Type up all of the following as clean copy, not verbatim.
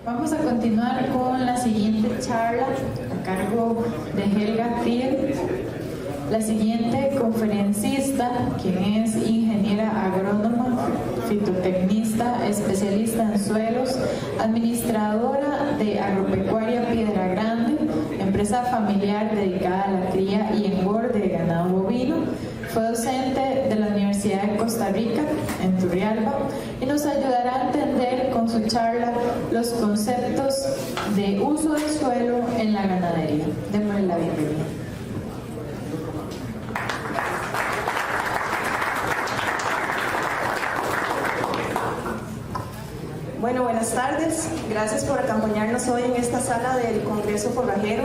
Vamos a continuar con la siguiente charla a cargo de Helga Friel. La siguiente conferencista, quien es ingeniera agrónoma, fitotecnista, especialista en suelos, administradora de Agropecuaria Piedra Grande, empresa familiar dedicada a la cría y engorde de ganado bovino. Fue docente de la Universidad de Costa Rica, en Turrialba, y nos ayudará a entender con su charla los conceptos de uso del suelo en la ganadería. Démosle la bienvenida. Bueno, buenas tardes. Gracias por acompañarnos hoy en esta sala del Congreso Forrajero.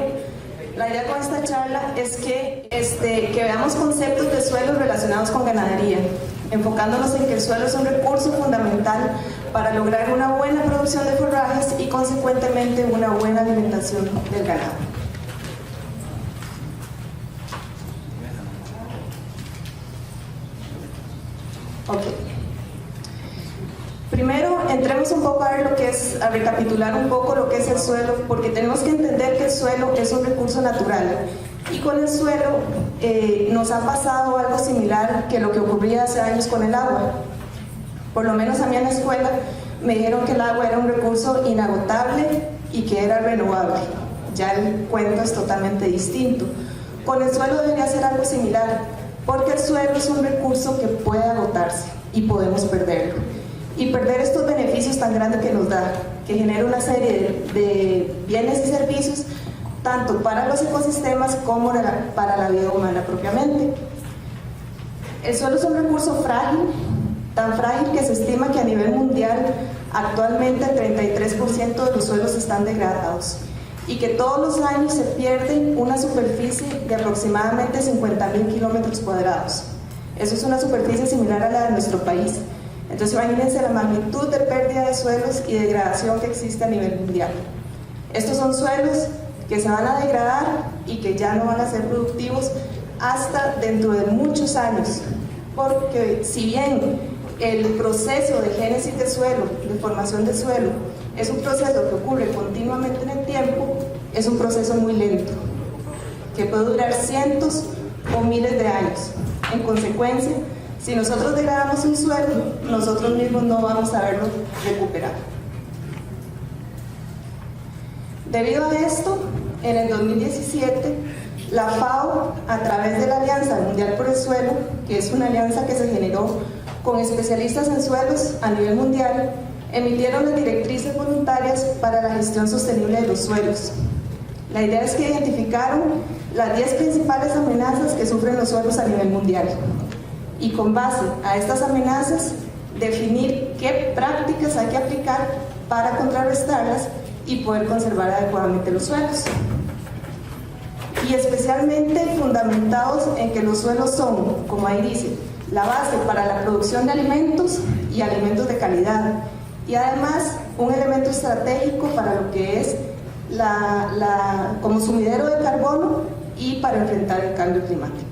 La idea con esta charla es que veamos conceptos de suelos relacionados con ganadería, enfocándonos en que el suelo es un recurso fundamental para lograr una buena producción de forrajes y consecuentemente una buena alimentación del ganado. Ok. Primero, entremos un poco a ver a recapitular un poco lo que es el suelo, porque tenemos que entender que el suelo es un recurso natural. Y con el suelo nos ha pasado algo similar que lo que ocurría hace años con el agua. Por lo menos a mí en la escuela me dijeron que el agua era un recurso inagotable y que era renovable. Ya el cuento es totalmente distinto. Con el suelo debería ser algo similar, porque el suelo es un recurso que puede agotarse y podemos perderlo. Y perder estos beneficios tan grandes que nos da, que genera una serie de bienes y servicios, tanto para los ecosistemas como para la vida humana propiamente. El suelo es un recurso frágil, tan frágil que se estima que a nivel mundial actualmente el 33% de los suelos están degradados y que todos los años se pierde una superficie de aproximadamente 50.000 kilómetros cuadrados. Eso es una superficie similar a la de nuestro país. Entonces imagínense la magnitud de pérdida de suelos y degradación que existe a nivel mundial. Estos son suelos que se van a degradar y que ya no van a ser productivos hasta dentro de muchos años, porque si bien el proceso de génesis de suelo, de formación de suelo, es un proceso que ocurre continuamente en el tiempo, es un proceso muy lento, que puede durar cientos o miles de años. En consecuencia, si nosotros degradamos un suelo, nosotros mismos no vamos a verlo recuperado. Debido a esto, en el 2017, la FAO, a través de la Alianza Mundial por el Suelo, que es una alianza que se generó con especialistas en suelos a nivel mundial, emitieron las directrices voluntarias para la gestión sostenible de los suelos. La idea es que identificaron las 10 principales amenazas que sufren los suelos a nivel mundial. Y con base a estas amenazas, definir qué prácticas hay que aplicar para contrarrestarlas y poder conservar adecuadamente los suelos. Y especialmente fundamentados en que los suelos son, como ahí dice, la base para la producción de alimentos y alimentos de calidad. Y además, un elemento estratégico para lo que es como sumidero de carbono y para enfrentar el cambio climático.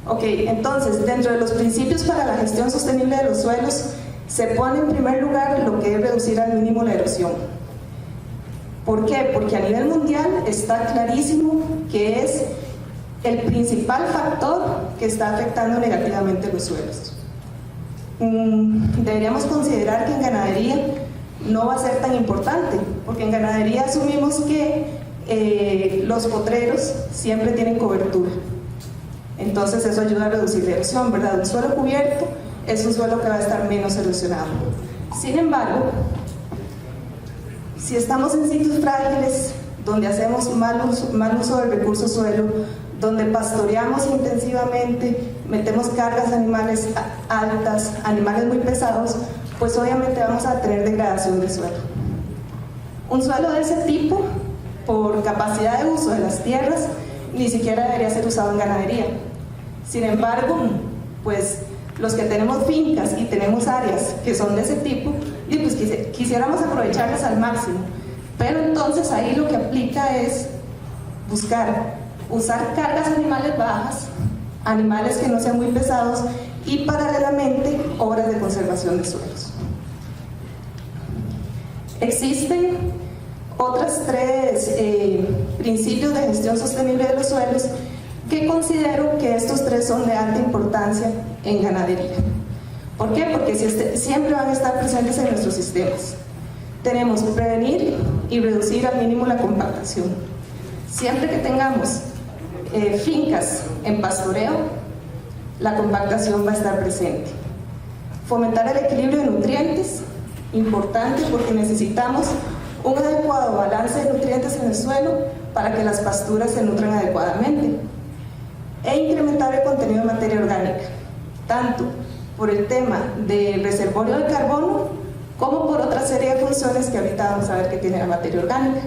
Ok, entonces, dentro de los principios para la gestión sostenible de los suelos, se pone en primer lugar lo que es reducir al mínimo la erosión. ¿Por qué? Porque a nivel mundial está clarísimo que es el principal factor que está afectando negativamente los suelos. Deberíamos considerar que en ganadería no va a ser tan importante, porque en ganadería asumimos que los potreros siempre tienen cobertura. Entonces eso ayuda a reducir la erosión, ¿verdad? Un suelo cubierto es un suelo que va a estar menos erosionado. Sin embargo, si estamos en sitios frágiles, donde hacemos mal uso del recurso suelo, donde pastoreamos intensivamente, metemos cargas animales altas, animales muy pesados, pues obviamente vamos a tener degradación del suelo. Un suelo de ese tipo, por capacidad de uso de las tierras, ni siquiera debería ser usado en ganadería. Sin embargo, pues los que tenemos fincas y tenemos áreas que son de ese tipo, y pues quisiéramos aprovecharlas al máximo, pero entonces ahí lo que aplica es usar cargas animales bajas, animales que no sean muy pesados y paralelamente obras de conservación de suelos. Existen otros tres principios de gestión sostenible de los suelos que considero que estos tres son de alta importancia en ganadería. ¿Por qué? Porque siempre van a estar presentes en nuestros sistemas. Tenemos prevenir y reducir al mínimo la compactación. Siempre que tengamos fincas en pastoreo, la compactación va a estar presente. Fomentar el equilibrio de nutrientes, importante porque necesitamos un adecuado balance de nutrientes en el suelo para que las pasturas se nutran adecuadamente. E incrementar el contenido de materia orgánica, tanto por el tema del reservorio de carbono como por otra serie de funciones que ahorita vamos a ver que tiene la materia orgánica.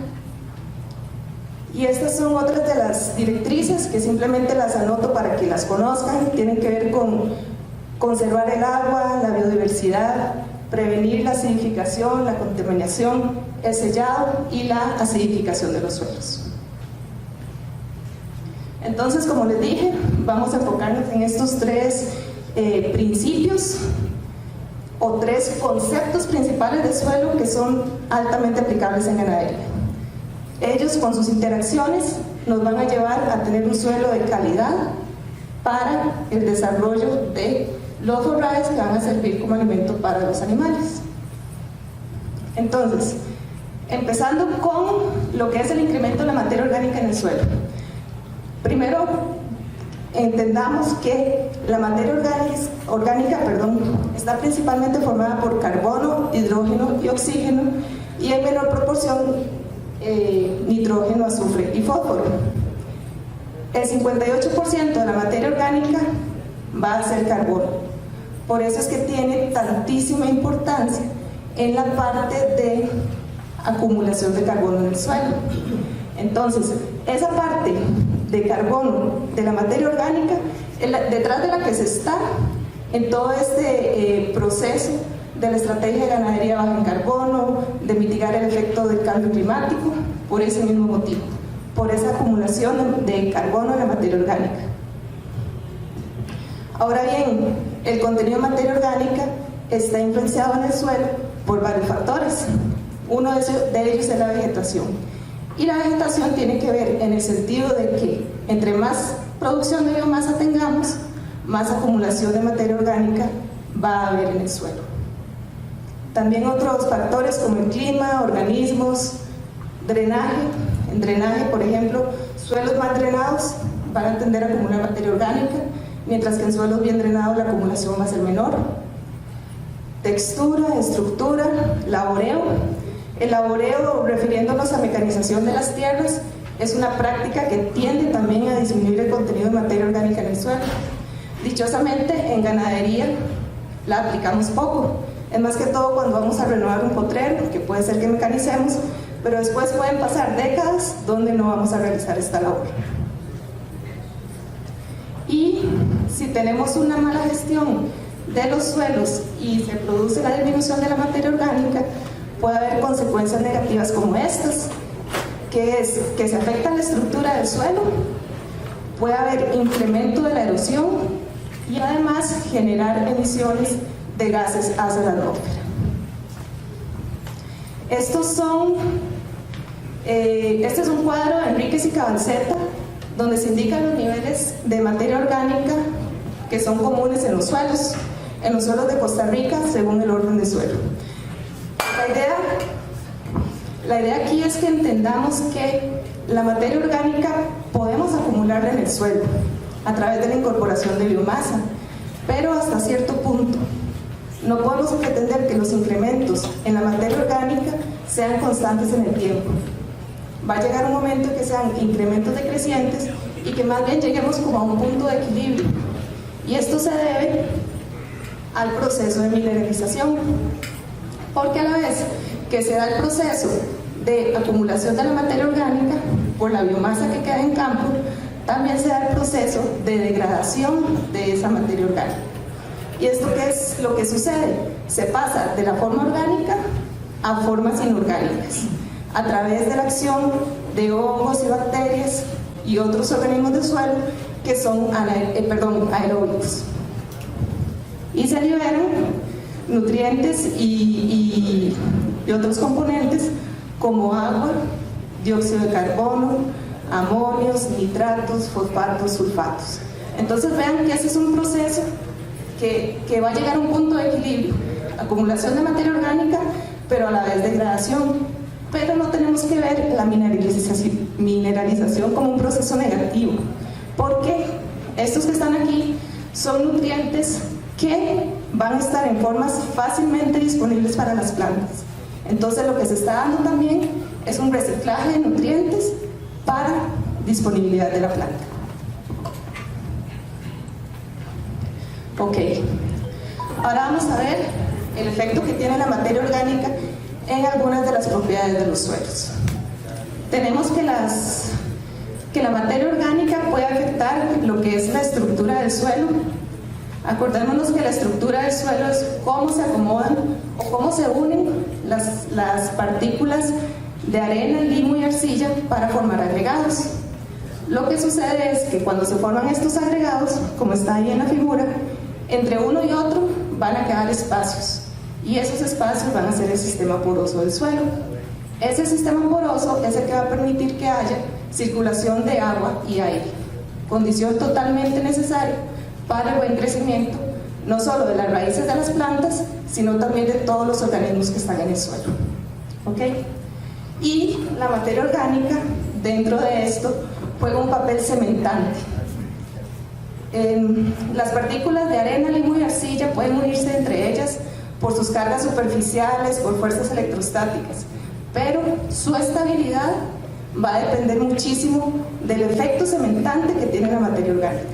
Y estas son otras de las directrices que simplemente las anoto para que las conozcan. Tienen que ver con conservar el agua, la biodiversidad, prevenir la acidificación, la contaminación, el sellado y la acidificación de los suelos. Entonces, como les dije, vamos a enfocarnos en estos tres principios o tres conceptos principales de suelo que son altamente aplicables en ganadería. Ellos, con sus interacciones, nos van a llevar a tener un suelo de calidad para el desarrollo de los forrajes que van a servir como alimento para los animales. Entonces, empezando con lo que es el incremento de la materia orgánica en el suelo. Primero, entendamos que la materia orgánica está principalmente formada por carbono, hidrógeno y oxígeno, y en menor proporción nitrógeno, azufre y fósforo. El 58% de la materia orgánica va a ser carbono. Por eso es que tiene tantísima importancia en la parte de acumulación de carbono en el suelo. Entonces, esa parte de carbono de la materia orgánica es detrás de la que se está en todo este proceso de la estrategia de ganadería baja en carbono, de mitigar el efecto del cambio climático, por ese mismo motivo, por esa acumulación de carbono en la materia orgánica. Ahora bien, el contenido de materia orgánica está influenciado en el suelo por varios factores. Uno de ellos es la vegetación. Y la vegetación tiene que ver en el sentido de que entre más producción de biomasa tengamos, más acumulación de materia orgánica va a haber en el suelo. También otros factores como el clima, organismos, drenaje. En drenaje, por ejemplo, suelos mal drenados van a tender a acumular materia orgánica, mientras que en suelos bien drenados la acumulación va a ser menor. Textura, estructura, laboreo. El laboreo, refiriéndonos a mecanización de las tierras, es una práctica que tiende también a disminuir el contenido de materia orgánica en el suelo. Dichosamente, en ganadería la aplicamos poco. Es más que todo cuando vamos a renovar un potrero, que puede ser que mecanicemos, pero después pueden pasar décadas donde no vamos a realizar esta labor. Y si tenemos una mala gestión de los suelos y se produce la disminución de la materia orgánica, puede haber consecuencias negativas como estas, que es que se afecta la estructura del suelo, puede haber incremento de la erosión y además generar emisiones de gases hacia la atmósfera. Este es un cuadro de Enríquez y Cabanceta, donde se indican los niveles de materia orgánica que son comunes en los suelos de Costa Rica según el orden de suelo. La idea aquí es que entendamos que la materia orgánica podemos acumularla en el suelo a través de la incorporación de biomasa, pero hasta cierto punto. No podemos pretender que los incrementos en la materia orgánica sean constantes en el tiempo. Va a llegar un momento en que sean incrementos decrecientes y que más bien lleguemos como a un punto de equilibrio. Y esto se debe al proceso de mineralización, porque a la vez que se da el proceso de acumulación de la materia orgánica por la biomasa que queda en campo, también se da el proceso de degradación de esa materia orgánica. ¿Y esto qué es lo que sucede? Se pasa de la forma orgánica a formas inorgánicas a través de la acción de hongos y bacterias y otros organismos del suelo que son aeróbicos. Y se liberan nutrientes y y otros componentes como agua, dióxido de carbono, amonios, nitratos, fosfatos, sulfatos. Entonces vean que ese es un proceso que va a llegar a un punto de equilibrio, acumulación de materia orgánica, pero a la vez degradación. Pero no tenemos que ver la mineralización como un proceso negativo, porque estos que están aquí son nutrientes que van a estar en formas fácilmente disponibles para las plantas. Entonces lo que se está dando también es un reciclaje de nutrientes para disponibilidad de la planta. Ok, ahora vamos a ver el efecto que tiene la materia orgánica en algunas de las propiedades de los suelos. Tenemos que la materia orgánica puede afectar lo que es la estructura del suelo. Acordémonos que la estructura del suelo es cómo se acomodan o cómo se unen las partículas de arena, limo y arcilla para formar agregados. Lo que sucede es que cuando se forman estos agregados, como está ahí en la figura, entre uno y otro van a quedar espacios, y esos espacios van a ser el sistema poroso del suelo. Ese sistema poroso es el que va a permitir que haya circulación de agua y aire, condición totalmente necesaria para el buen crecimiento, no solo de las raíces de las plantas, sino también de todos los organismos que están en el suelo. ¿Ok? Y la materia orgánica, dentro de esto, juega un papel cementante. Las partículas de arena, limo y arcilla pueden unirse entre ellas por sus cargas superficiales, por fuerzas electrostáticas, pero su estabilidad va a depender muchísimo del efecto cementante que tiene la materia orgánica.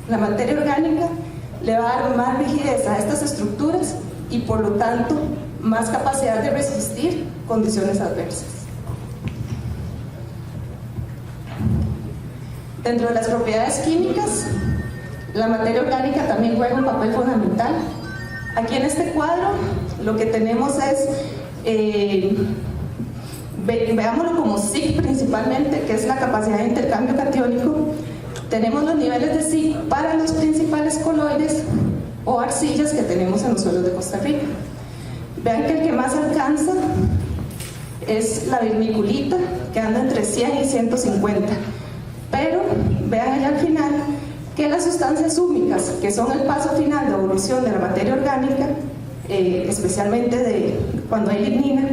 La materia orgánica le va a dar más rigidez a estas estructuras y por lo tanto más capacidad de resistir condiciones adversas. Dentro de las propiedades químicas, la materia orgánica también juega un papel fundamental. Aquí en este cuadro lo que tenemos es, veámoslo como SiC principalmente, que es la capacidad de intercambio catiónico. Tenemos los niveles de SiC para los principales coloides o arcillas que tenemos en los suelos de Costa Rica. Vean que el que más alcanza es la vermiculita, que anda entre 100 y 150. Pero vean allá al final que las sustancias húmicas, que son el paso final de evolución de la materia orgánica, especialmente cuando hay lignina,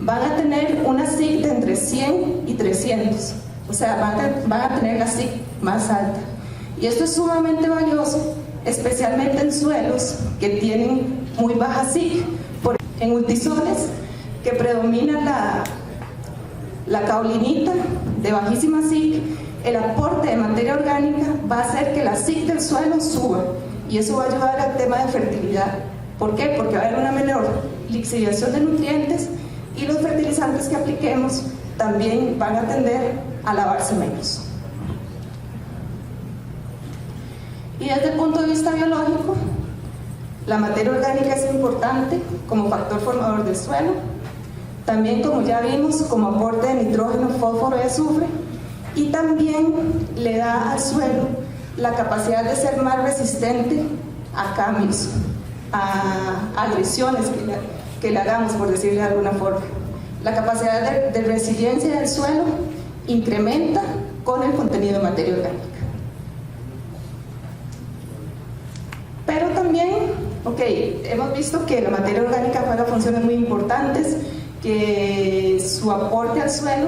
van a tener una SiC de entre 100 y 300, o sea, van a tener la SiC más alta. Y esto es sumamente valioso, especialmente en suelos que tienen muy baja SiC. En multisoles que predomina la caulinita de bajísima SiC, el aporte de materia orgánica va a hacer que la SiC del suelo suba, y eso va a ayudar al tema de fertilidad. ¿Por qué? Porque va a haber una menor lixiviación de nutrientes y los fertilizantes que apliquemos también van a tender a lavarse menos. Y desde el punto de vista biológico, la materia orgánica es importante como factor formador del suelo, también, como ya vimos, como aporte de nitrógeno, fósforo y azufre, y también le da al suelo la capacidad de ser más resistente a cambios, a agresiones que le hagamos, por decirle de alguna forma. La capacidad de resiliencia del suelo incrementa con el contenido de materia orgánica. Pero también, hemos visto que la materia orgánica juega funciones muy importantes, que su aporte al suelo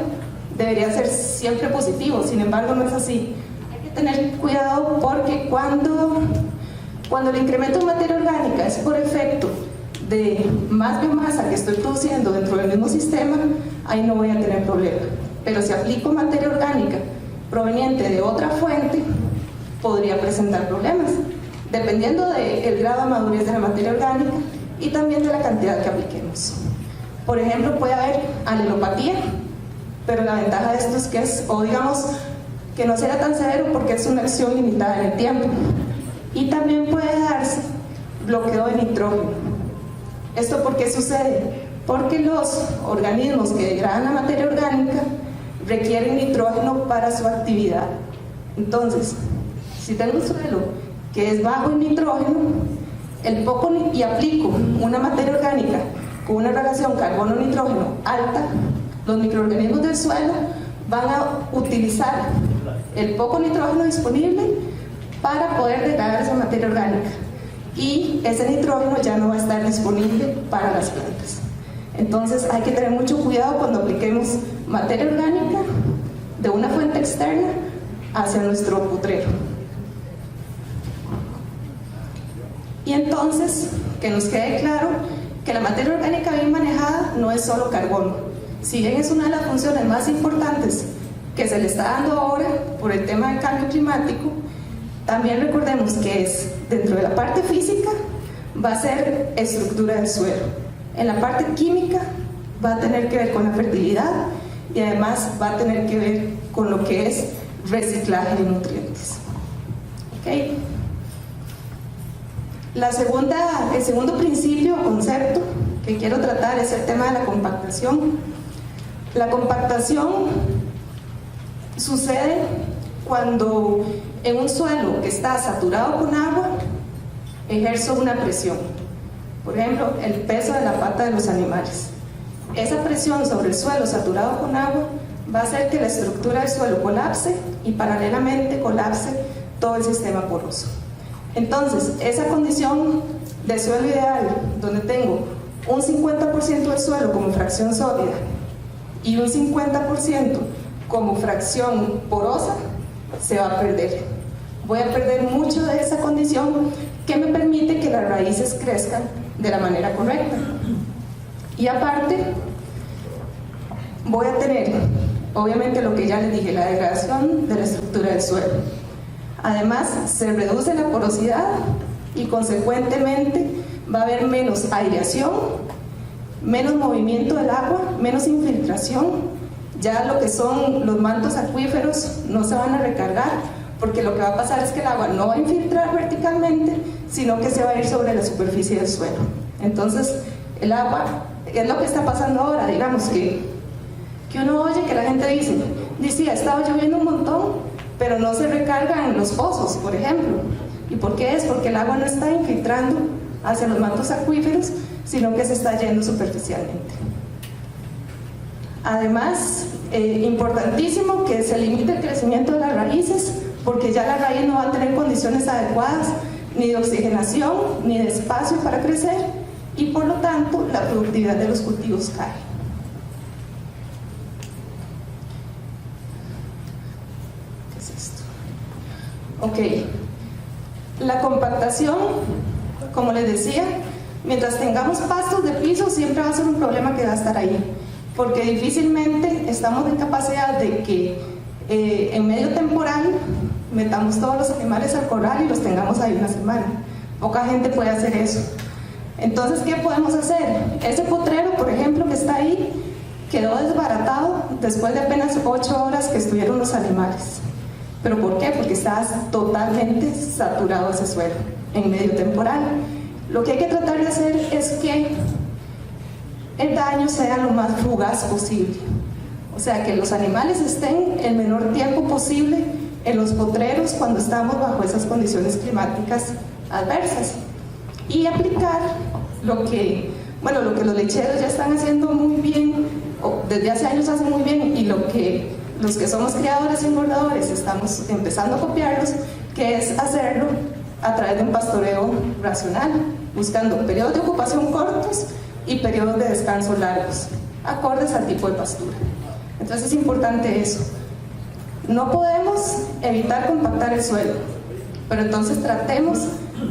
debería ser siempre positivo, sin embargo no es así. Hay que tener cuidado porque cuando el incremento de materia orgánica es por efecto de más biomasa que estoy produciendo dentro del mismo sistema, ahí no voy a tener problema. Pero si aplico materia orgánica proveniente de otra fuente, podría presentar problemas, dependiendo del grado de madurez de la materia orgánica y también de la cantidad que apliquemos. Por ejemplo, puede haber alelopatía, pero la ventaja de esto es que digamos que no será tan severo porque es una acción limitada en el tiempo. Y también puede darse bloqueo de nitrógeno. ¿Esto por qué sucede? Porque los organismos que degradan la materia orgánica requieren nitrógeno para su actividad. Entonces, si tengo un suelo que es bajo en nitrógeno, y aplico una materia orgánica con una relación carbono-nitrógeno alta, los microorganismos del suelo van a utilizar el poco nitrógeno disponible para poder degradar esa materia orgánica, y ese nitrógeno ya no va a estar disponible para las plantas. Entonces hay que tener mucho cuidado cuando apliquemos materia orgánica de una fuente externa hacia nuestro potrero. Y entonces, que nos quede claro que la materia orgánica bien manejada no es solo carbono. Si bien es una de las funciones más importantes que se le está dando ahora por el tema del cambio climático, también recordemos que es, dentro de la parte física, va a ser estructura del suelo. En la parte química va a tener que ver con la fertilidad y además va a tener que ver con lo que es reciclaje de nutrientes. ¿Okay? El segundo principio o concepto que quiero tratar es el tema de la compactación. La compactación sucede cuando en un suelo que está saturado con agua ejerzo una presión. Por ejemplo, el peso de la pata de los animales. Esa presión sobre el suelo saturado con agua va a hacer que la estructura del suelo colapse y paralelamente colapse todo el sistema poroso. Entonces, esa condición de suelo ideal, donde tengo un 50% del suelo como fracción sólida y un 50% como fracción porosa, se va a perder. Voy a perder mucho de esa condición que me permite que las raíces crezcan de la manera correcta. Y aparte, voy a tener, obviamente, lo que ya les dije, la degradación de la estructura del suelo. Además, se reduce la porosidad y consecuentemente va a haber menos aireación, menos movimiento del agua, menos infiltración. Ya lo que son los mantos acuíferos no se van a recargar, porque lo que va a pasar es que el agua no va a infiltrar verticalmente, sino que se va a ir sobre la superficie del suelo. Entonces, el agua, es lo que está pasando ahora, digamos que uno oye que la gente dice, ha estado lloviendo un montón, pero no se recargan los pozos, por ejemplo. ¿Y por qué es? Porque el agua no está infiltrando hacia los mantos acuíferos, sino que se está yendo superficialmente. Además, importantísimo que se limite el crecimiento de las raíces, porque ya la raíz no va a tener condiciones adecuadas ni de oxigenación ni de espacio para crecer, y por lo tanto la productividad de los cultivos cae. ¿Qué es esto? Ok, la compactación, como les decía, mientras tengamos pastos de piso siempre va a ser un problema que va a estar ahí, porque difícilmente estamos en capacidad de que en medio temporal metamos todos los animales al corral y los tengamos ahí una semana. Poca gente puede hacer eso. Entonces, ¿qué podemos hacer? Ese potrero, por ejemplo, que está ahí, quedó desbaratado después de apenas 8 horas que estuvieron los animales. ¿Pero por qué? Porque estaba totalmente saturado ese suelo en medio temporal. Lo que hay que tratar de hacer es que el daño sea lo más fugaz posible. O sea, que los animales estén el menor tiempo posible en los potreros cuando estamos bajo esas condiciones climáticas adversas. Y aplicar lo que los lecheros ya están haciendo muy bien, o desde hace años hacen muy bien, y lo que los que somos criadores y engordadores estamos empezando a copiarlos, que es hacerlo a través de un pastoreo racional, buscando periodos de ocupación cortos y periodos de descanso largos, acordes al tipo de pastura. Entonces es importante eso. No podemos evitar compactar el suelo, pero entonces tratemos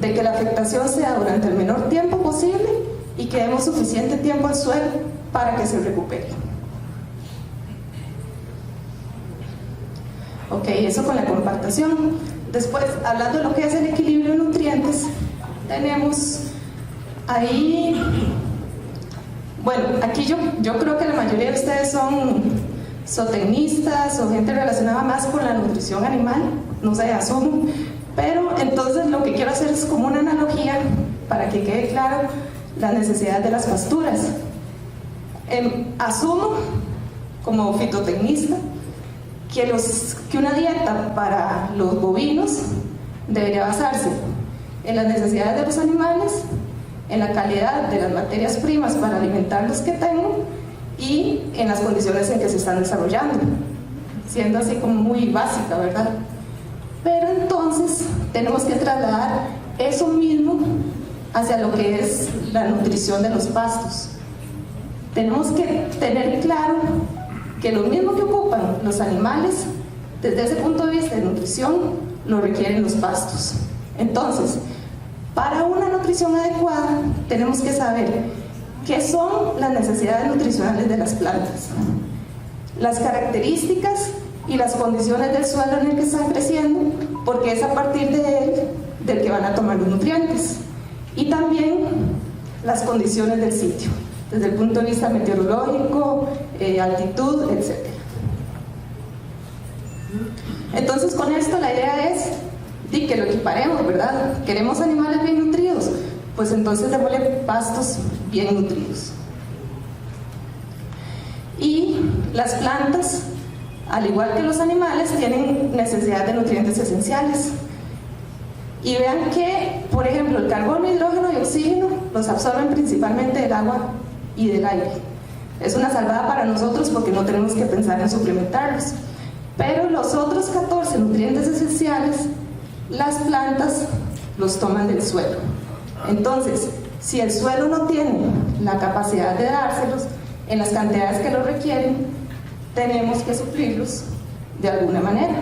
de que la afectación sea durante el menor tiempo posible y que demos suficiente tiempo al suelo para que se recupere. Ok, eso con la compactación. Después, hablando de lo que es el equilibrio de nutrientes, tenemos ahí, bueno, aquí yo creo que la mayoría de ustedes son zootecnistas o gente relacionada más con la nutrición animal, no sé, asumo, pero entonces lo que quiero hacer es como una analogía para que quede claro las necesidades de las pasturas. Asumo, como fitotecnista, que una dieta para los bovinos debería basarse en las necesidades de los animales en la calidad de las materias primas para alimentar los que tengo y en las condiciones en que se están desarrollando, siendo así como muy básica, ¿verdad? Pero entonces tenemos que trasladar eso mismo hacia lo que es la nutrición de los pastos. Tenemos que tener claro que lo mismo que ocupan los animales, desde ese punto de vista de nutrición, lo requieren los pastos. Entonces, para una nutrición adecuada, tenemos que saber qué son las necesidades nutricionales de las plantas, las características y las condiciones del suelo en el que están creciendo, porque es a partir de él del que van a tomar los nutrientes, y también las condiciones del sitio, desde el punto de vista meteorológico, altitud, etc. Entonces, con esto la idea es que lo equiparemos, ¿verdad? ¿Queremos animales bien nutridos? Pues entonces démosle pastos bien nutridos. Y las plantas, al igual que los animales, tienen necesidad de nutrientes esenciales. Y vean que, por ejemplo, el carbono, hidrógeno y oxígeno los absorben principalmente del agua y del aire. Es una salvada para nosotros porque no tenemos que pensar en suplementarlos. Pero los otros 14 nutrientes esenciales, las plantas los toman del suelo. Entonces, si el suelo no tiene la capacidad de dárselos en las cantidades que lo requieren, tenemos que suplirlos de alguna manera.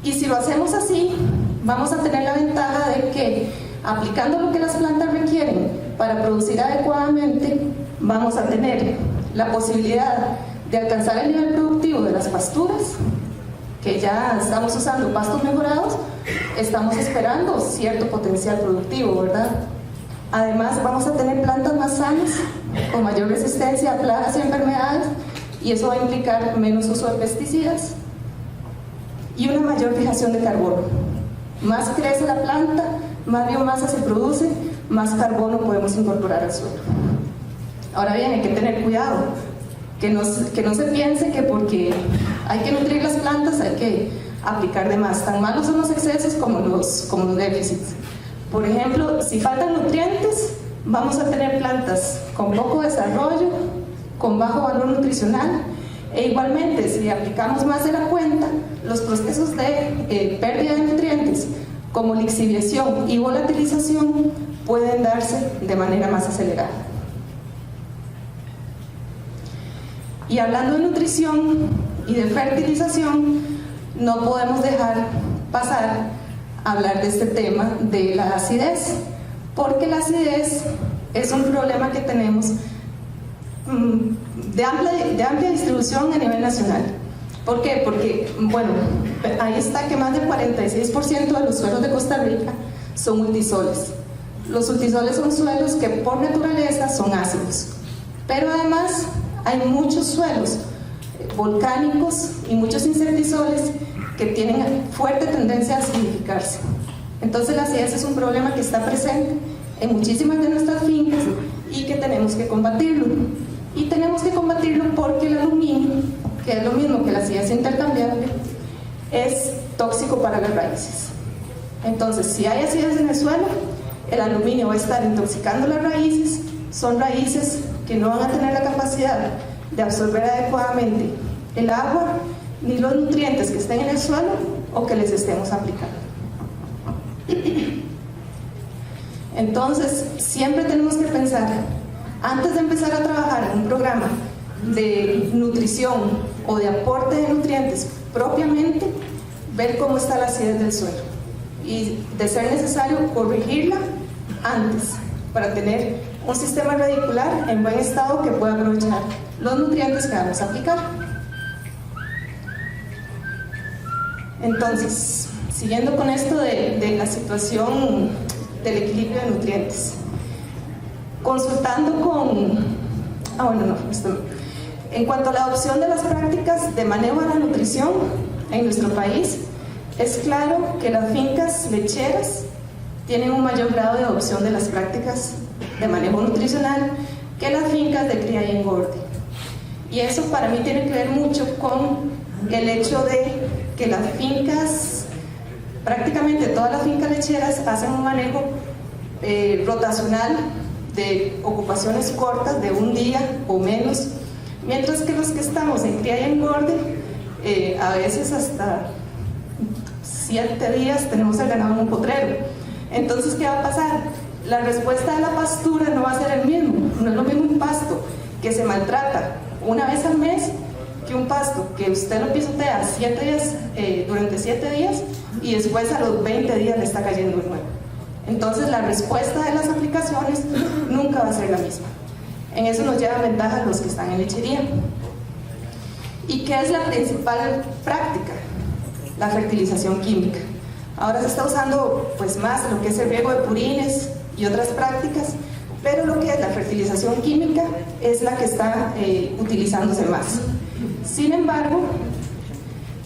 Y si lo hacemos así, vamos a tener la ventaja de que, aplicando lo que las plantas requieren para producir adecuadamente, vamos a tener la posibilidad de alcanzar el nivel productivo de las pasturas, que ya estamos usando pastos mejorados, estamos esperando cierto potencial productivo, ¿verdad? Además, vamos a tener plantas más sanas, con mayor resistencia a plagas y enfermedades, y eso va a implicar menos uso de pesticidas y una mayor fijación de carbono. Más crece la planta, más biomasa se produce, más carbono podemos incorporar al suelo. Ahora bien, hay que tener cuidado, que no se piense que porque hay que nutrir las plantas hay que aplicar de más. Tan malos son los excesos como los déficits. Por ejemplo, si faltan nutrientes, vamos a tener plantas con poco desarrollo, con bajo valor nutricional, e igualmente, si aplicamos más de la cuenta, los procesos de pérdida de nutrientes, como lixiviación y volatilización, pueden darse de manera más acelerada. Y hablando de nutrición y de fertilización, no podemos dejar pasar a hablar de este tema de la acidez, porque la acidez es un problema que tenemos de amplia distribución a nivel nacional. ¿Por qué? Porque, bueno, ahí está que más del 46% de los suelos de Costa Rica son multisoles. Los multisoles son suelos que por naturaleza son ácidos, pero además hay muchos suelos volcánicos y muchos incertisoles que tienen fuerte tendencia a acidificarse. Entonces la acidez es un problema que está presente en muchísimas de nuestras fincas y que tenemos que combatirlo. Y tenemos que combatirlo porque el aluminio, que es lo mismo que la acidez intercambiable, es tóxico para las raíces. Entonces, si hay acidez en el suelo, el aluminio va a estar intoxicando las raíces. Son raíces que no van a tener la capacidad de absorber adecuadamente el agua ni los nutrientes que estén en el suelo o que les estemos aplicando. Entonces, siempre tenemos que pensar, antes de empezar a trabajar en un programa de nutrición o de aporte de nutrientes propiamente, ver cómo está la acidez del suelo y, de ser necesario, corregirla antes para tener un sistema radicular en buen estado que pueda aprovechar los nutrientes que vamos a aplicar. Entonces, siguiendo con esto de la situación del equilibrio de nutrientes, consultando en cuanto a la adopción de las prácticas de manejo de la nutrición en nuestro país, es claro que las fincas lecheras tienen un mayor grado de adopción de las prácticas de manejo nutricional que las fincas de cría y engorde. Y eso para mí tiene que ver mucho con el hecho de que las fincas prácticamente todas las fincas lecheras hacen un manejo rotacional de ocupaciones cortas de un día o menos, mientras que los que estamos en cría y engorde, a veces hasta 7 días tenemos el ganado en un potrero. Entonces, ¿qué va a pasar? La respuesta de la pastura no va a ser el mismo. No es lo mismo un pasto que se maltrata una vez al mes que un pasto que usted lo pisotea 7 días, durante 7 días, y después a los 20 días le está cayendo de nuevo. Entonces la respuesta de las aplicaciones nunca va a ser la misma. En eso nos llevan ventaja los que están en lechería. ¿Y qué es la principal práctica? La fertilización química. Ahora se está usando pues más lo que es el riego de purines y otras prácticas, pero lo que es la fertilización química es la que está utilizándose más. Sin embargo,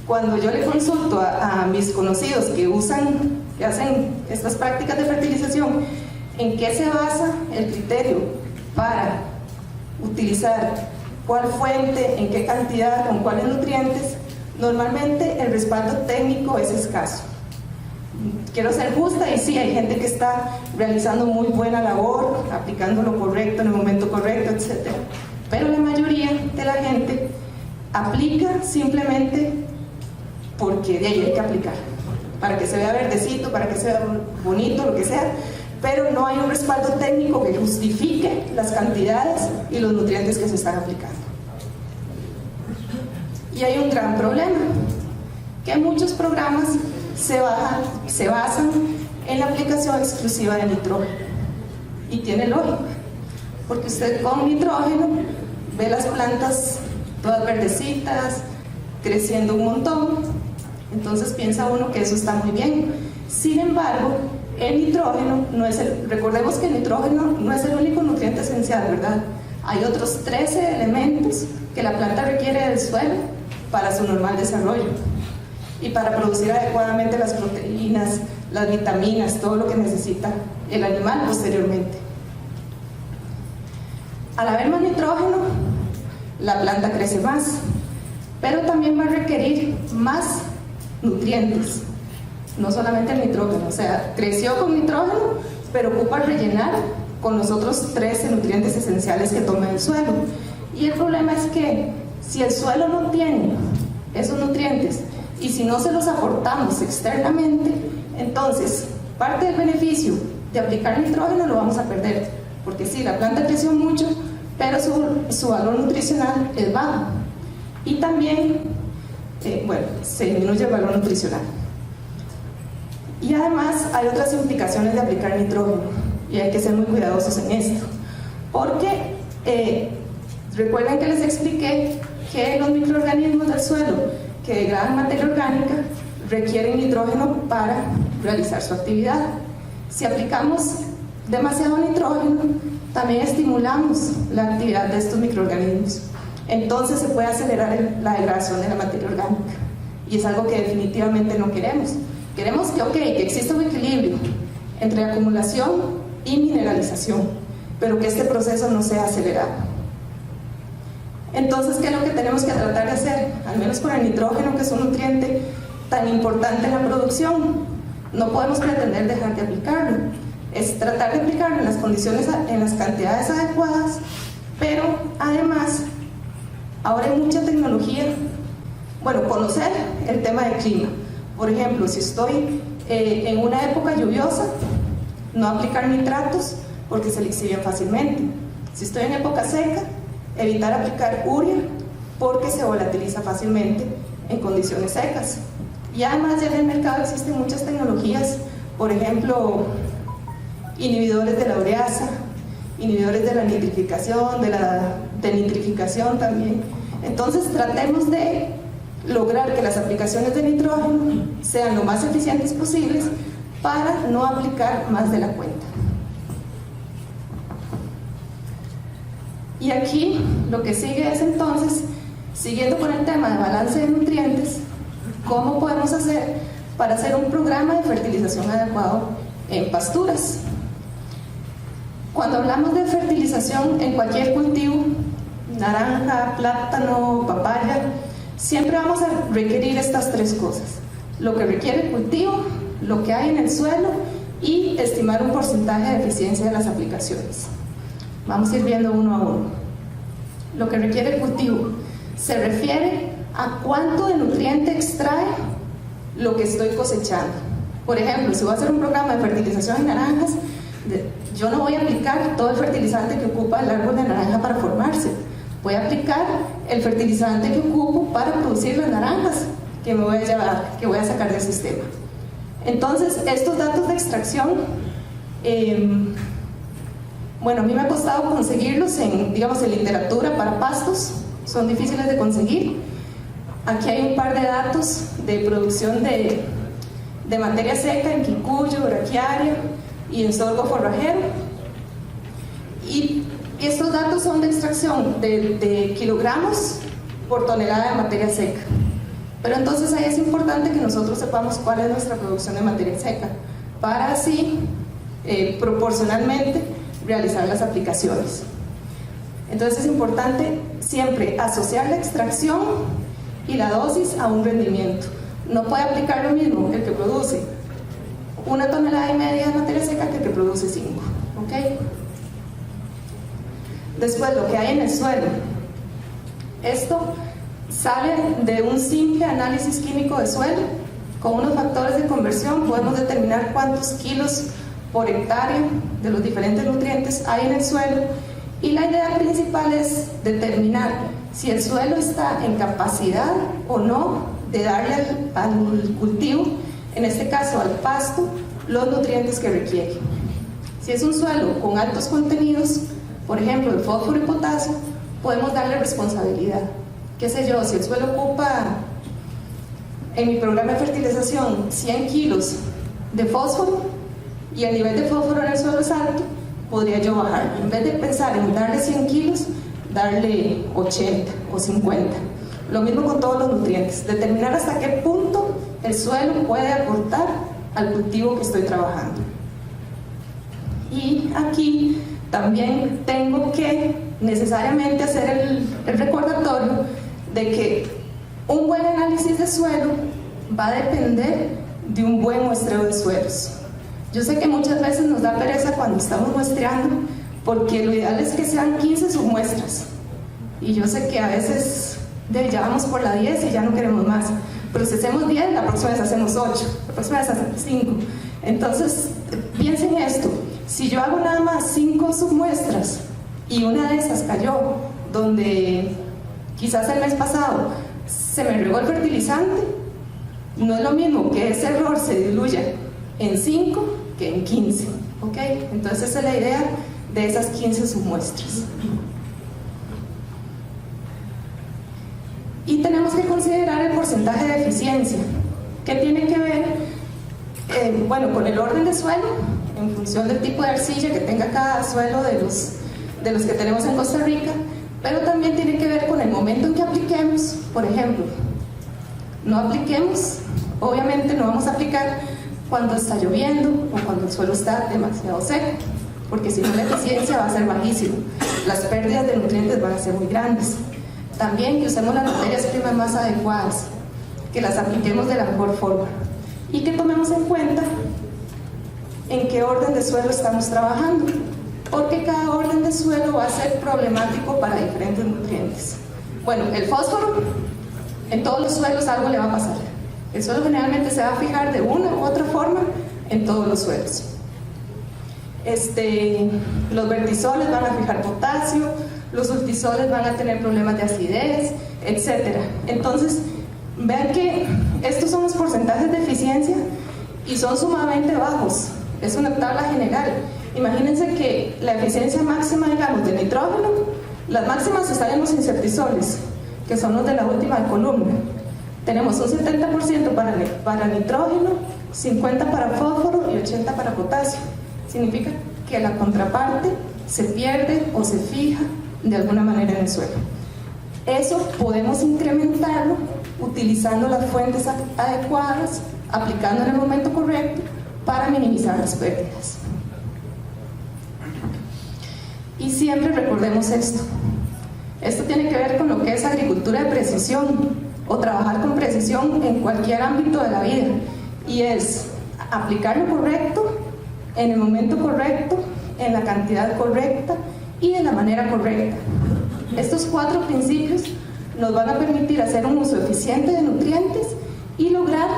cuando yo le consulto a mis conocidos que hacen estas prácticas de fertilización, ¿en qué se basa el criterio para utilizar cuál fuente, en qué cantidad, con cuáles nutrientes? Normalmente el respaldo técnico es escaso. Quiero ser justa y sí, hay gente que está realizando muy buena labor, aplicando lo correcto en el momento correcto, etc. Pero la mayoría de la gente aplica simplemente porque de ahí hay que aplicar, para que se vea verdecito, para que sea bonito, lo que sea, pero no hay un respaldo técnico que justifique las cantidades y los nutrientes que se están aplicando. Y hay un gran problema, que muchos programas se basan en la aplicación exclusiva de nitrógeno. Y tiene lógica, porque usted con nitrógeno ve las plantas todas verdecitas, creciendo un montón, entonces piensa uno que eso está muy bien. Sin embargo, el nitrógeno recordemos que el nitrógeno no es el único nutriente esencial, ¿verdad? Hay otros 13 elementos que la planta requiere del suelo para su normal desarrollo y para producir adecuadamente las proteínas, las vitaminas, todo lo que necesita el animal posteriormente. Al haber más nitrógeno, la planta crece más, pero también va a requerir más nutrientes, no solamente el nitrógeno. O sea, creció con nitrógeno, pero ocupa rellenar con los otros 13 nutrientes esenciales que toma el suelo. Y el problema es que si el suelo no tiene esos nutrientes y si no se los aportamos externamente, entonces parte del beneficio de aplicar nitrógeno lo vamos a perder, porque sí, la planta creció mucho, pero su valor nutricional es bajo y también se disminuye el valor nutricional. Y además hay otras implicaciones de aplicar nitrógeno y hay que ser muy cuidadosos en esto, porque recuerden que les expliqué que los microorganismos del suelo que degradan materia orgánica requieren nitrógeno para realizar su actividad. Si aplicamos demasiado nitrógeno, también estimulamos la actividad de estos microorganismos. Entonces se puede acelerar la degradación de la materia orgánica y es algo que definitivamente no queremos. Queremos que exista un equilibrio entre acumulación y mineralización, pero que este proceso no sea acelerado. Entonces, ¿qué es lo que tenemos que tratar de hacer? Al menos con el nitrógeno, que es un nutriente tan importante en la producción, no podemos pretender dejar de aplicarlo. Es tratar de aplicarlo en las condiciones, en las cantidades adecuadas, pero además, ahora hay mucha tecnología. Conocer el tema del clima. Por ejemplo, si estoy en una época lluviosa, no aplicar nitratos porque se lixivian fácilmente. Si estoy en época seca, evitar aplicar urea porque se volatiliza fácilmente en condiciones secas. Y además ya en el mercado existen muchas tecnologías, por ejemplo, inhibidores de la ureasa, inhibidores de la nitrificación, de la denitrificación también. Entonces tratemos de lograr que las aplicaciones de nitrógeno sean lo más eficientes posibles para no aplicar más de la cuenta. Y aquí lo que sigue es entonces, siguiendo con el tema de balance de nutrientes, ¿cómo podemos hacer para hacer un programa de fertilización adecuado en pasturas? Cuando hablamos de fertilización en cualquier cultivo, naranja, plátano, papaya, siempre vamos a requerir estas 3 cosas: lo que requiere el cultivo, lo que hay en el suelo y estimar un porcentaje de eficiencia de las aplicaciones. Vamos a ir viendo uno a uno. Lo que requiere el cultivo se refiere a cuánto de nutriente extrae lo que estoy cosechando. Por ejemplo, si voy a hacer un programa de fertilización en naranjas, yo no voy a aplicar todo el fertilizante que ocupa el árbol de naranja para formarse. Voy a aplicar el fertilizante que ocupo para producir las naranjas que me voy a llevar, que voy a sacar del sistema. Entonces, estos datos de extracción, bueno, a mí me ha costado conseguirlos en, digamos, en literatura para pastos, son difíciles de conseguir. Aquí hay un par de datos de producción de materia seca en quicuyo, braquiaria y en sorgo forrajero. Y estos datos son de extracción de kilogramos por tonelada de materia seca. Pero entonces ahí es importante que nosotros sepamos cuál es nuestra producción de materia seca, para así, proporcionalmente, realizar las aplicaciones. Entonces es importante siempre asociar la extracción y la dosis a un rendimiento. No puede aplicar lo mismo el que produce 1,5 toneladas de materia seca que el que produce 5. ¿Okay? Después, lo que hay en el suelo. Esto sale de un simple análisis químico de suelo. Con unos factores de conversión podemos determinar cuántos kilos por hectárea de los diferentes nutrientes hay en el suelo, y la idea principal es determinar si el suelo está en capacidad o no de darle al cultivo, en este caso al pasto, los nutrientes que requiere. Si es un suelo con altos contenidos, por ejemplo, de fósforo y potasio, podemos darle responsabilidad. Qué sé yo, si el suelo ocupa, en mi programa de fertilización, 100 kilos de fósforo y el nivel de fósforo en el suelo es alto, podría yo bajar. En vez de pensar en darle 100 kilos, darle 80 o 50. Lo mismo con todos los nutrientes. Determinar hasta qué punto el suelo puede aportar al cultivo que estoy trabajando. Y aquí también tengo que necesariamente hacer el recordatorio de que un buen análisis de suelo va a depender de un buen muestreo de suelos. Yo sé que muchas veces nos da pereza cuando estamos muestreando, porque lo ideal es que sean 15 submuestras. Y yo sé que a veces ya vamos por la 10 y ya no queremos más. Pero si hacemos 10, la próxima vez hacemos 8, la próxima vez hacemos 5. Entonces, piensen esto. Si yo hago nada más 5 submuestras y una de esas cayó donde quizás el mes pasado se me regó el fertilizante, no es lo mismo que ese error se diluya en 5 que en 15. ¿Ok? Entonces esa es la idea de esas 15 submuestras. Y tenemos que considerar el porcentaje de eficiencia, que tiene que ver bueno, con el orden de suelo, en función del tipo de arcilla que tenga cada suelo de los que tenemos en Costa Rica, pero también tiene que ver con el momento en que apliquemos. Por ejemplo, no apliquemos, obviamente no vamos a aplicar cuando está lloviendo o cuando el suelo está demasiado seco, porque si no la eficiencia va a ser bajísima, las pérdidas de nutrientes van a ser muy grandes. También que usemos las materias primas más adecuadas, que las apliquemos de la mejor forma y que tomemos en cuenta en qué orden de suelo estamos trabajando, porque cada orden de suelo va a ser problemático para diferentes nutrientes. Bueno, el fósforo, en todos los suelos algo le va a pasar. El suelo generalmente se va a fijar de una u otra forma en todos los suelos. Los vertisoles van a fijar potasio, los ultisoles van a tener problemas de acidez, etc. Entonces, vean que estos son los porcentajes de eficiencia y son sumamente bajos. Es una tabla general. Imagínense que la eficiencia máxima, digamos, de nitrógeno, las máximas están en los insertisoles, que son los de la última columna. Tenemos un 70% para nitrógeno, 50% para fósforo y 80% para potasio. Significa que la contraparte se pierde o se fija de alguna manera en el suelo. Eso podemos incrementarlo utilizando las fuentes adecuadas, aplicando en el momento correcto para minimizar las pérdidas. Y siempre recordemos esto. Esto tiene que ver con lo que es agricultura de precisión. o trabajar con precisión en cualquier ámbito de la vida, y es aplicar lo correcto, en el momento correcto, en la cantidad correcta y de la manera correcta. Estos 4 principios nos van a permitir hacer un uso eficiente de nutrientes y lograr,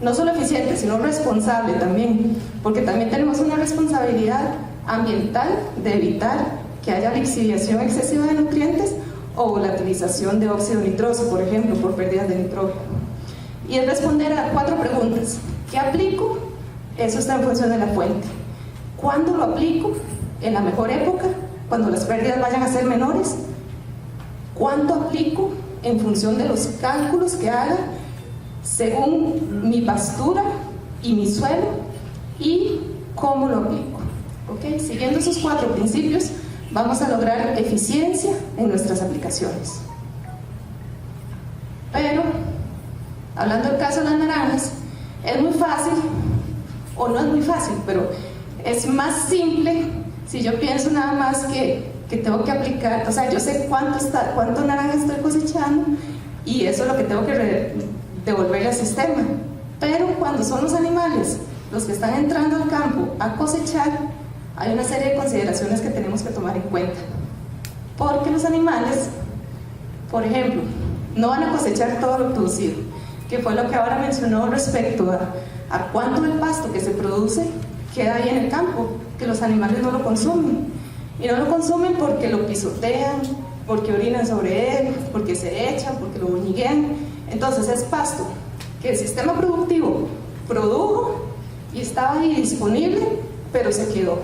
no solo eficiente, sino responsable también, porque también tenemos una responsabilidad ambiental de evitar que haya lixiviación excesiva de nutrientes o volatilización de óxido nitroso, por ejemplo, por pérdidas de nitrógeno. Y es responder a 4 preguntas. ¿Qué aplico? Eso está en función de la fuente. ¿Cuándo lo aplico? En la mejor época, cuando las pérdidas vayan a ser menores. ¿Cuánto aplico? En función de los cálculos que haga según mi pastura y mi suelo, y cómo lo aplico. ¿Okay? Siguiendo esos 4 principios, vamos a lograr eficiencia en nuestras aplicaciones. Pero, hablando del caso de las naranjas, es muy fácil, o no es muy fácil, pero es más simple si yo pienso nada más que tengo que aplicar, o sea, yo sé cuánto naranja estoy cosechando y eso es lo que tengo que devolverle al sistema. Pero cuando son los animales los que están entrando al campo a cosechar, hay una serie de consideraciones que tenemos que tomar en cuenta. Porque los animales, por ejemplo, no van a cosechar todo lo producido, que fue lo que ahora mencionó respecto a cuánto del pasto que se produce queda ahí en el campo, que los animales no lo consumen. Y no lo consumen porque lo pisotean, porque orinan sobre él, porque se echan, porque lo boñiguean. Entonces es pasto que el sistema productivo produjo y estaba ahí disponible, pero se quedó.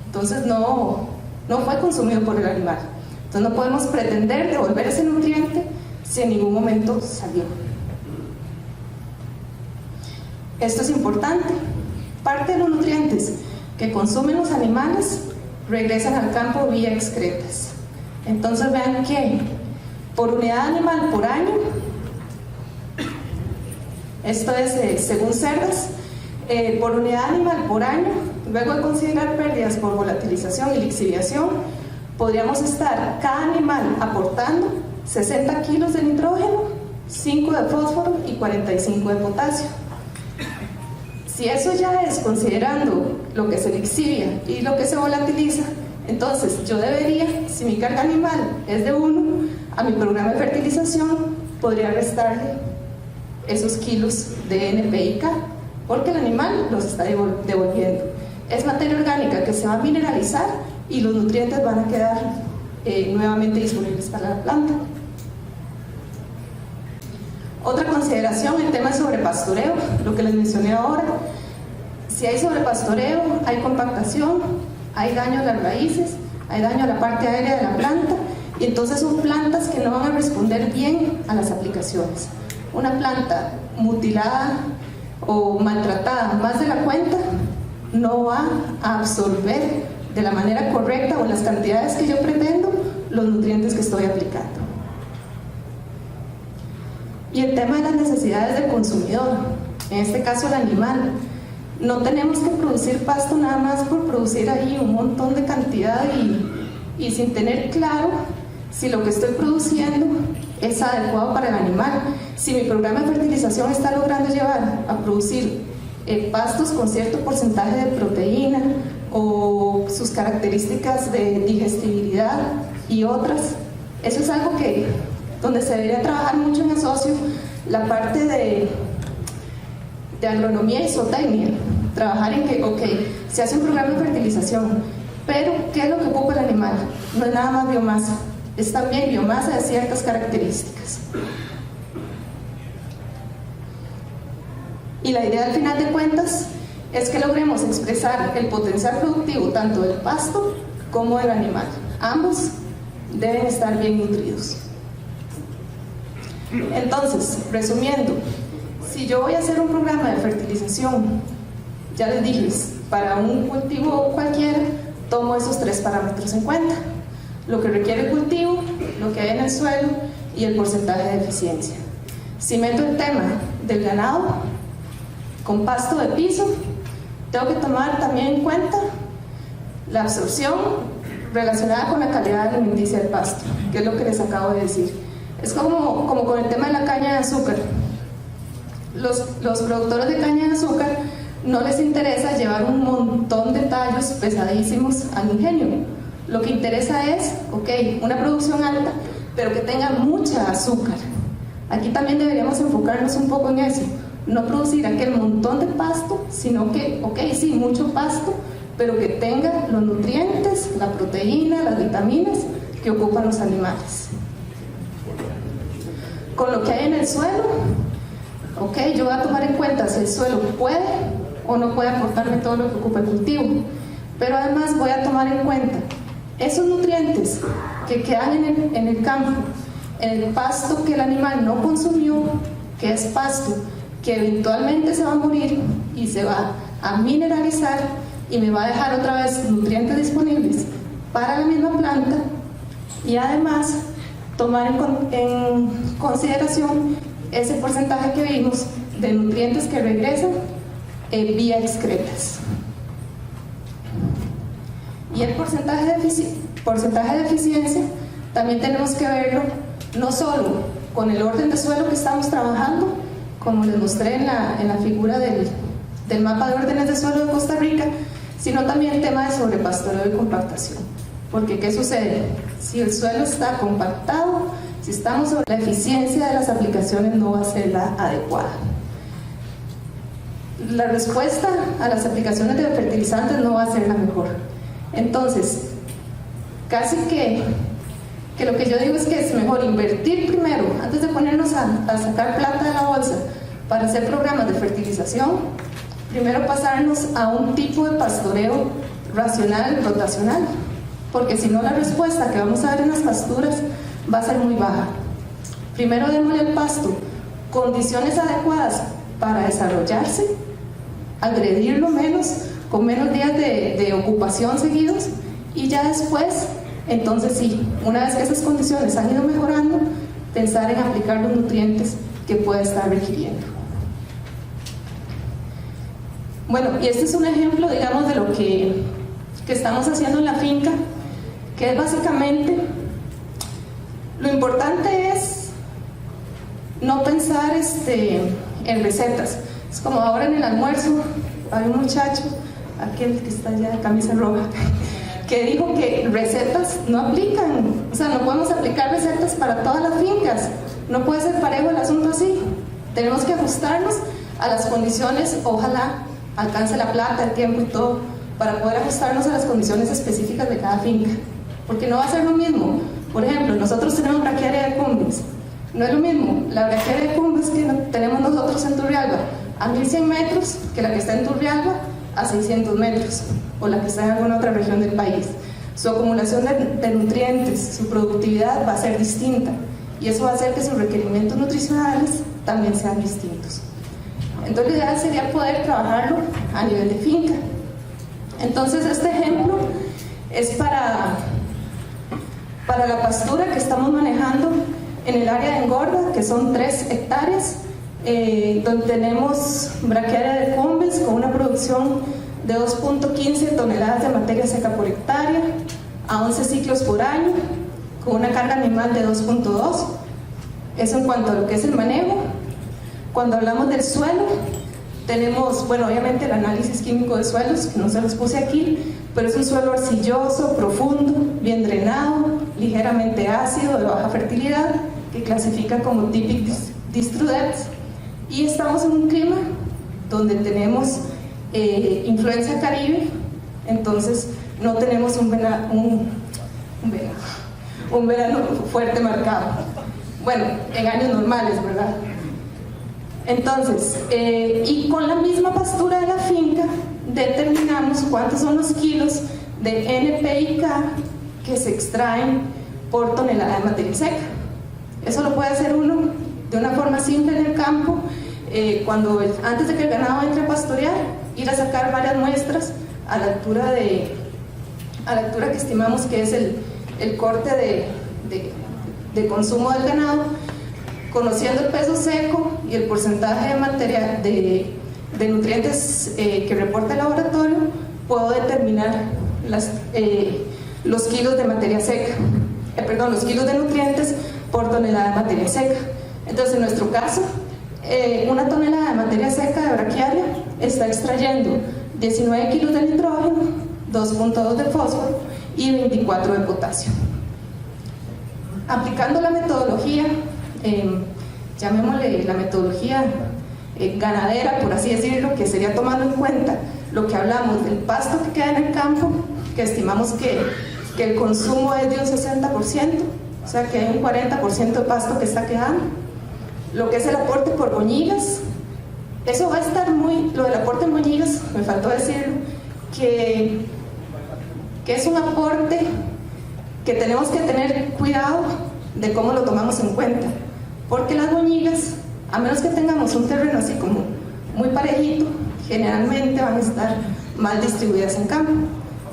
Entonces no fue consumido por el animal. Entonces no podemos pretender devolver ese nutriente si en ningún momento salió. Esto es importante. Parte de los nutrientes que consumen los animales regresan al campo vía excretas. Entonces vean que por unidad animal por año, esto es según Cerdas, por unidad animal por año, luego de considerar pérdidas por volatilización y lixiviación, podríamos estar cada animal aportando 60 kilos de nitrógeno, 5 de fósforo y 45 de potasio. Si eso ya es considerando lo que se lixivia y lo que se volatiliza, entonces yo debería, si mi carga animal es de 1, a mi programa de fertilización podría restarle esos kilos de NP y K, porque el animal los está devolviendo. Es materia orgánica que se va a mineralizar y los nutrientes van a quedar nuevamente disponibles para la planta. Otra consideración, el tema de sobrepastoreo, lo que les mencioné ahora. Si hay sobrepastoreo, hay compactación, hay daño a las raíces, hay daño a la parte aérea de la planta, y entonces son plantas que no van a responder bien a las aplicaciones. Una planta mutilada o maltratada más de la cuenta no va a absorber de la manera correcta o en las cantidades que yo pretendo los nutrientes que estoy aplicando. Y el tema de las necesidades del consumidor, en este caso el animal. No tenemos que producir pasto nada más por producir ahí un montón de cantidad y sin tener claro si lo que estoy produciendo es adecuado para el animal. Si mi programa de fertilización está logrando llevar a producir pastos con cierto porcentaje de proteína o sus características de digestibilidad y otras, eso es algo donde se debería trabajar mucho en el socio, la parte de agronomía y zootecnia, trabajar en que, ok, se hace un programa de fertilización, pero ¿qué es lo que ocupa el animal? No es nada más biomasa, es también biomasa de ciertas características. Y la idea al final de cuentas es que logremos expresar el potencial productivo tanto del pasto como del animal. Ambos deben estar bien nutridos. Entonces, resumiendo, si yo voy a hacer un programa de fertilización, ya les dije, para un cultivo cualquiera, tomo esos 3 parámetros en cuenta: lo que requiere el cultivo, lo que hay en el suelo y el porcentaje de eficiencia. Si meto el tema del ganado con pasto de piso, tengo que tomar también en cuenta la absorción relacionada con la calidad alimenticia del pasto, que es lo que les acabo de decir. Es como con el tema de la caña de azúcar. Los productores de caña de azúcar no les interesa llevar un montón de tallos pesadísimos al ingenio. Lo que interesa es, ok, una producción alta, pero que tenga mucha azúcar. Aquí también deberíamos enfocarnos un poco en eso. No producir aquel montón de pasto, sino que, ok, sí, mucho pasto, pero que tenga los nutrientes, la proteína, las vitaminas que ocupan los animales. Con lo que hay en el suelo, ok, yo voy a tomar en cuenta si el suelo puede o no puede aportarme todo lo que ocupa el cultivo, pero además voy a tomar en cuenta esos nutrientes que quedan en el campo, en el pasto que el animal no consumió, que es pasto, que eventualmente se va a morir y se va a mineralizar y me va a dejar otra vez nutrientes disponibles para la misma planta, y además tomar en consideración ese porcentaje que vimos de nutrientes que regresan vía excretas. Y el porcentaje de eficiencia también tenemos que verlo no solo con el orden de suelo que estamos trabajando, como les mostré en la figura del mapa de órdenes de suelo de Costa Rica, sino también el tema de sobrepastoreo y compactación. Porque ¿qué sucede? Si el suelo está compactado, si estamos sobre la eficiencia de las aplicaciones no va a ser la adecuada. La respuesta a las aplicaciones de fertilizantes no va a ser la mejor. Entonces, casi que lo que yo digo es que es mejor invertir primero, antes de ponernos a sacar plata de la bolsa para hacer programas de fertilización, primero pasarnos a un tipo de pastoreo racional, rotacional, porque si no la respuesta que vamos a ver en las pasturas va a ser muy baja. Primero démosle al pasto condiciones adecuadas para desarrollarse, agredirlo menos, con menos días de ocupación seguidos, y ya después, entonces sí, una vez que esas condiciones han ido mejorando, pensar en aplicar los nutrientes que pueda estar requiriendo. Bueno, y este es un ejemplo, digamos, de lo que estamos haciendo en la finca, que es básicamente, lo importante es no pensar en recetas. Es como ahora en el almuerzo, hay un muchacho, aquel que está allá de camisa roja, que dijo que recetas no aplican, o sea, no podemos aplicar recetas para todas las fincas, no puede ser parejo el asunto así, tenemos que ajustarnos a las condiciones, ojalá alcance la plata, el tiempo y todo, para poder ajustarnos a las condiciones específicas de cada finca, porque no va a ser lo mismo. Por ejemplo, nosotros tenemos braquiaria de cumbres, no es lo mismo la braquiaria de cumbres que tenemos nosotros en Turrialba a 1100 metros que la que está en Turrialba a 600 metros, o la que está en alguna otra región del país. Su acumulación de nutrientes, su productividad va a ser distinta, y eso va a hacer que sus requerimientos nutricionales también sean distintos. Entonces, lo ideal sería poder trabajarlo a nivel de finca. Entonces, este ejemplo es para la pastura que estamos manejando en el área de engorda, que son 3 hectáreas, donde tenemos braquiaria de combes con una producción de 2.15 toneladas de materia seca por hectárea, a 11 ciclos por año, con una carga animal de 2.2. Eso en cuanto a lo que es el manejo. Cuando hablamos del suelo, tenemos, bueno, obviamente el análisis químico de suelos, que no se los puse aquí, pero es un suelo arcilloso, profundo, bien drenado, ligeramente ácido, de baja fertilidad, que clasifica como Typic Distrudens, y estamos en un clima donde tenemos influencia caribe, entonces no tenemos un verano fuerte marcado. Bueno, en años normales, ¿verdad? Entonces, y con la misma pastura de la finca determinamos cuántos son los kilos de NPK que se extraen por tonelada de materia seca. Eso lo puede hacer uno de una forma simple en el campo, antes de que el ganado entre a pastorear, ir a sacar varias muestras a la altura que estimamos que es el corte de consumo del ganado. Conociendo el peso seco y el porcentaje de materia de nutrientes que reporta el laboratorio, puedo determinar los kilos de materia seca, los kilos de nutrientes por tonelada de materia seca. Entonces, en nuestro caso, una tonelada de materia seca de braquiaria está extrayendo 19 kilos de nitrógeno, 2.2 de fósforo y 24 de potasio. Aplicando la metodología, llamémosle la metodología ganadera, por así decirlo, que sería tomando en cuenta lo que hablamos del pasto que queda en el campo, que estimamos que el consumo es de un 60%, o sea que hay un 40% de pasto que está quedando. Lo que es el aporte por boñigas, eso va a estar lo del aporte en boñigas, me faltó decirlo, que es un aporte que tenemos que tener cuidado de cómo lo tomamos en cuenta, porque las boñigas, a menos que tengamos un terreno así como muy parejito, generalmente van a estar mal distribuidas en campo.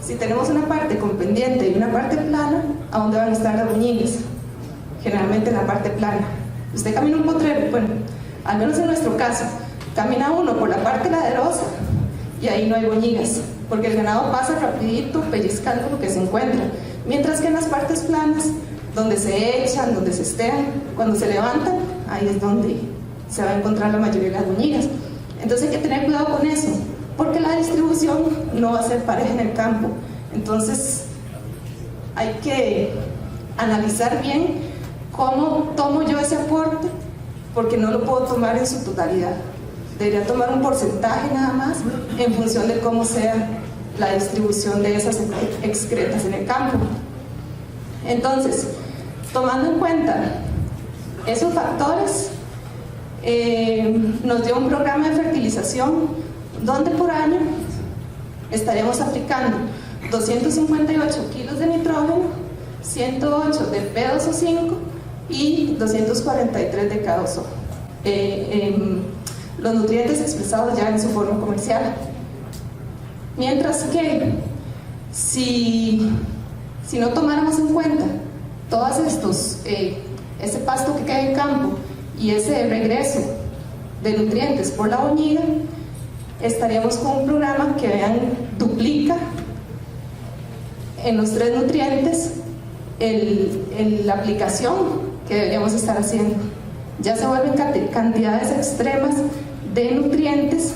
Si tenemos una parte con pendiente y una parte plana, ¿a dónde van a estar las boñigas? Generalmente en la parte plana. Usted camina un potrero, bueno, al menos en nuestro caso, camina uno por la parte laderosa y ahí no hay boñigas, porque el ganado pasa rapidito pellizcando lo que se encuentra, mientras que en las partes planas, donde se echan, donde se estean, cuando se levantan, ahí es donde se va a encontrar la mayoría de las boñigas. Entonces hay que tener cuidado con eso, porque la distribución no va a ser pareja en el campo. Entonces hay que analizar bien cómo tomo yo ese aporte, porque no lo puedo tomar en su totalidad. Debería tomar un porcentaje nada más en función de cómo sea la distribución de esas excretas en el campo. Entonces, tomando en cuenta esos factores, nos dio un programa de fertilización donde por año estaríamos aplicando 258 kilos de nitrógeno, 108 de P2O5 y 243 de K2O. Los nutrientes expresados ya en su forma comercial. Mientras que si no tomáramos en cuenta todos estos, ese pasto que cae en campo y ese regreso de nutrientes por la boñiga, estaríamos con un programa que duplica en los 3 nutrientes la aplicación que deberíamos estar haciendo. Ya se vuelven cantidades extremas de nutrientes,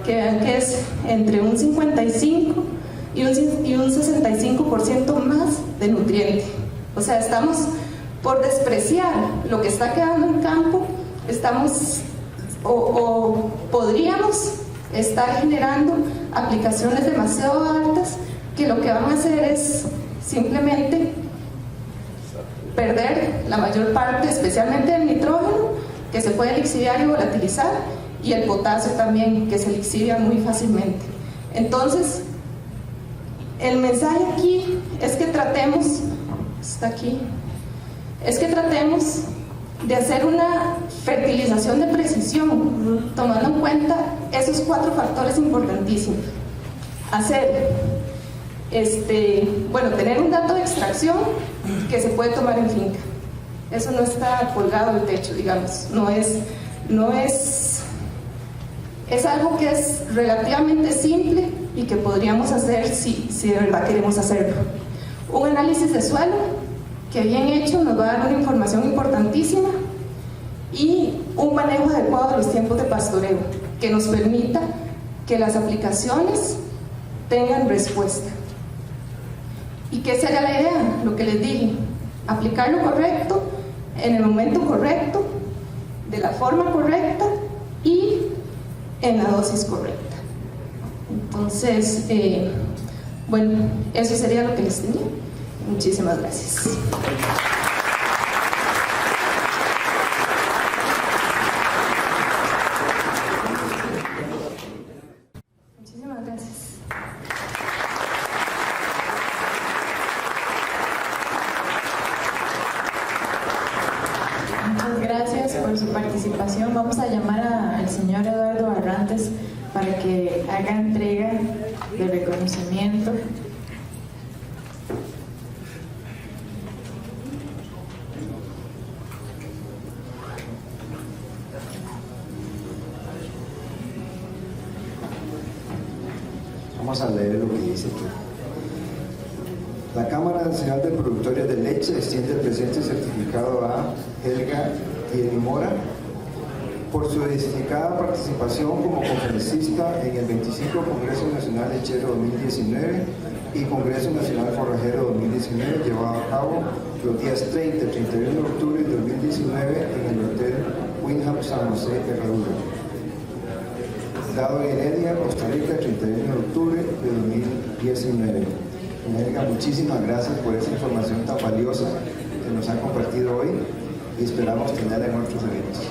que vean que es entre un 55 y un 65% más de nutriente. O sea, estamos por despreciar lo que está quedando en campo, o podríamos estar generando aplicaciones demasiado altas que lo que van a hacer es simplemente perder la mayor parte, especialmente del nitrógeno, que se puede lixiviar y volatilizar, y el potasio también, que se lixivia muy fácilmente. Entonces, el mensaje aquí es que tratemos, está aquí, es que tratemos de hacer una fertilización de precisión, tomando en cuenta esos 4 factores importantísimos. Tener un dato de extracción que se puede tomar en finca. Eso no está colgado del techo, digamos. Es algo que es relativamente simple y que podríamos hacer si de verdad queremos hacerlo. Un análisis de suelo que bien hecho nos va a dar una información importantísima, y un manejo adecuado de los tiempos de pastoreo que nos permita que las aplicaciones tengan respuesta. ¿Y qué sería la idea? Lo que les dije, aplicar lo correcto, en el momento correcto, de la forma correcta y en la dosis correcta. Entonces, eso sería lo que les tenía. Muchísimas gracias. Muchísimas gracias. Muchas gracias por su participación. Vamos a llamar al señor Eduardo Barrantes para que haga entrega de reconocimiento. Vamos a leer lo que dice aquí. La Cámara Nacional de Productores de Leche extiende el presente certificado a Helga Tieri Mora por su destacada participación como conferencista en el 25 Congreso Nacional Lechero 2019 y Congreso Nacional Forrajero 2019, llevado a cabo los días 30 y 31 de octubre de 2019 en el Hotel Wyndham San José Herradura. Dado en Heredia, Costa Rica, 31 de octubre de 2019. Helga, muchísimas gracias por esa información tan valiosa que nos han compartido hoy y esperamos tenerla en otros eventos.